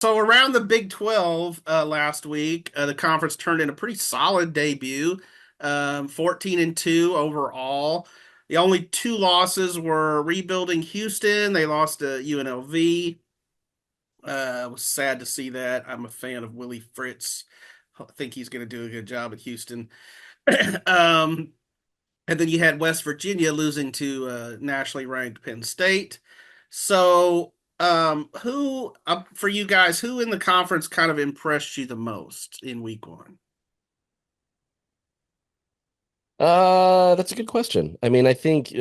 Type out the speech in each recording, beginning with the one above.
So around the Big 12 last week, the conference turned in a pretty solid debut, 14-2 overall. The only two losses were rebuilding Houston. They lost to UNLV. It was sad to see that. I'm a fan of Willie Fritz. I think he's going to do a good job at Houston. um, and then you had West Virginia losing to nationally ranked Penn State. So, who for you guys, who in the conference kind of impressed you the most in week one? That's a good question. I mean, I think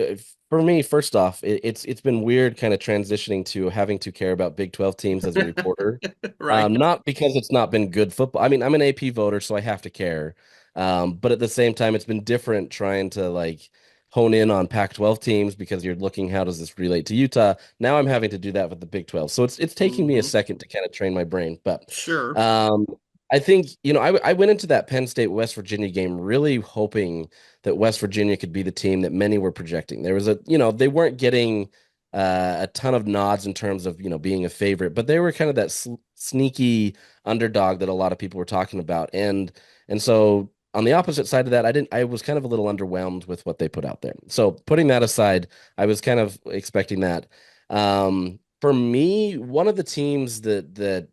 for me, first off, it's been weird kind of transitioning to having to care about Big 12 teams as a reporter. Right. Not because it's not been good football. I mean, I'm an AP voter, so I have to care. But at the same time, it's been different trying to like hone in on Pac-12 teams because you're looking how does this relate to Utah? Now I'm having to do that with the Big 12. So it's taking me a Hmm. second to kind of train my brain. But Sure. um I think, I went into that Penn State West Virginia game really hoping that West Virginia could be the team that many were projecting. There was they weren't getting a ton of nods in terms of, being a favorite, but they were kind of that sneaky underdog that a lot of people were talking about. And so on the opposite side of that, I was kind of a little underwhelmed with what they put out there. So putting that aside, I was kind of expecting that. For me, one of the teams that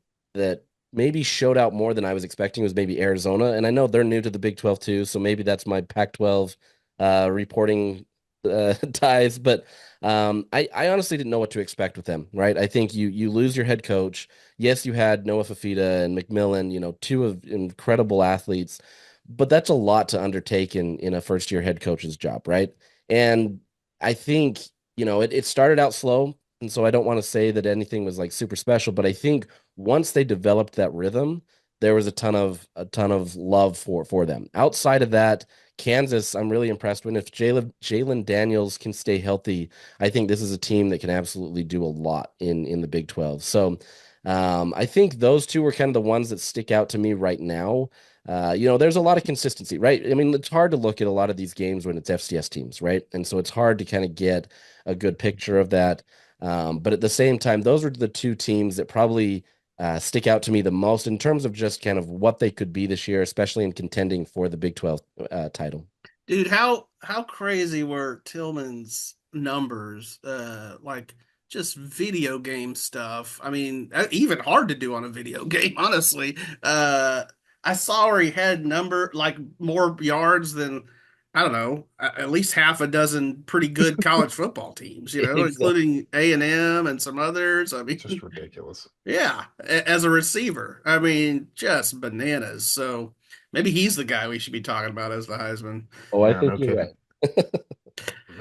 maybe showed out more than I was expecting was maybe Arizona. And I know they're new to the Big 12 too, so maybe that's my Pac-12 reporting ties. But I honestly didn't know what to expect with them, right? I think you lose your head coach. Yes, you had Noah Fafita and McMillan, two of incredible athletes, but that's a lot to undertake in a first year head coach's job, right? And I think, it started out slow. And so I don't want to say that anything was like super special, but I think once they developed that rhythm, there was a ton of love for them. Outside of that, Kansas, I'm really impressed with. If Jalen Daniels can stay healthy, I think this is a team that can absolutely do a lot in the Big 12. So I think those two are kind of the ones that stick out to me right now. There's a lot of consistency, right? I mean, it's hard to look at a lot of these games when it's FCS teams, right? And so it's hard to kind of get a good picture of that. But at the same time, those are the two teams that probably stick out to me the most in terms of just kind of what they could be this year, especially in contending for the Big 12 title. Dude, how crazy were Tillman's numbers? Like just video game stuff. I mean, even hard to do on a video game, honestly. I saw where he had number like more yards than I don't know, at least half a dozen pretty good college football teams, Exactly. including A&M and some others. I Just mean, ridiculous. yeah, as a receiver. I mean, just bananas. So maybe he's the guy we should be talking about as the Heisman. Oh, I Yeah, think no you're kidding. right.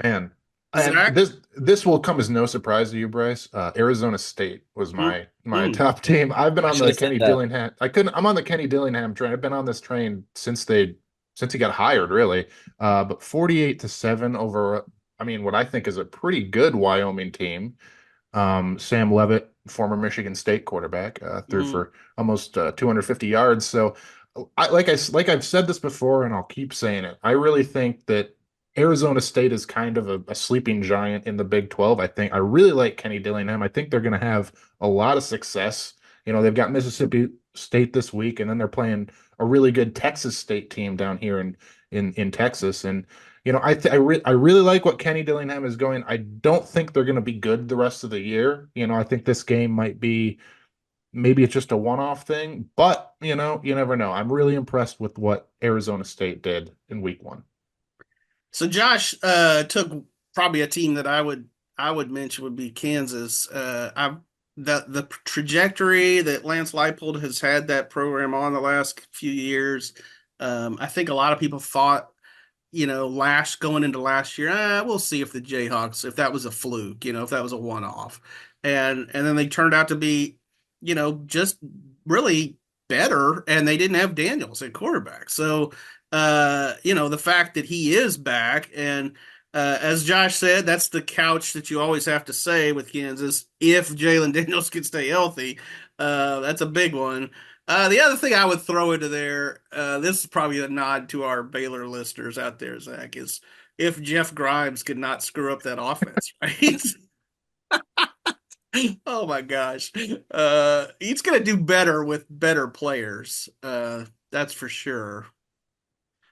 Man. And Zach? this will come as no surprise to you, Bryce. Arizona State was Mm, my mm. top team. I've been I on should the have said Kenny that. Dillingham. I'm on the Kenny Dillingham train. I've been on this train since he got hired, really. But 48-7 over, I mean, what I think is a pretty good Wyoming team. Sam Levitt, former Michigan State quarterback, threw Mm. for almost 250 yards. So, like I've said this before, and I'll keep saying it. I really think that Arizona State is kind of a sleeping giant in the Big 12. I really like Kenny Dillingham. I think they're going to have a lot of success. They've got Mississippi State this week, and then they're playing a really good Texas State team down here in Texas. And I really like what Kenny Dillingham is going. I don't think they're going to be good the rest of the year. I think this game might be maybe it's just a one-off thing, but you never know. I'm really impressed with what Arizona State did in week one. So Josh took probably a team that I would mention would be Kansas. I the trajectory that Lance Leipold has had that program on the last few years. I think a lot of people thought, last going into last year, we'll see if the Jayhawks, if that was a fluke, if that was a one-off, and then they turned out to be, just really better, and they didn't have Daniels at quarterback. So, the fact that he is back, and as Josh said, that's the couch that you always have to say with Kansas. If Jalen Daniels can stay healthy, that's a big one. The other thing I would throw into there, this is probably a nod to our Baylor listeners out there, Zach, is if Jeff Grimes could not screw up that offense, right? Oh my gosh. He's gonna do better with better players. That's for sure.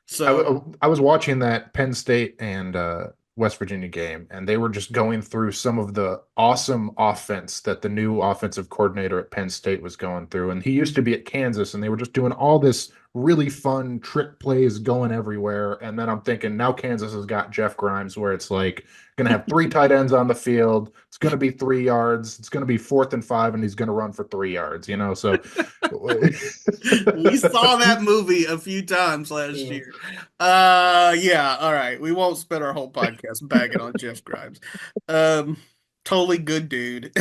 So I was watching that Penn State and West Virginia game, and they were just going through some of the awesome offense that the new offensive coordinator at Penn State was going through. And he used to be at Kansas, and they were just doing all this really fun trick plays going everywhere. And then I'm thinking now Kansas has got Jeff Grimes, where it's like going to have three tight ends on the field. It's going to be 3 yards. It's going to be 4th and 5, and he's going to run for 3 yards. So we saw that movie a few times last Yeah. year. Yeah, all right. We won't spend our whole podcast bagging on Jeff Grimes. Um, totally good dude.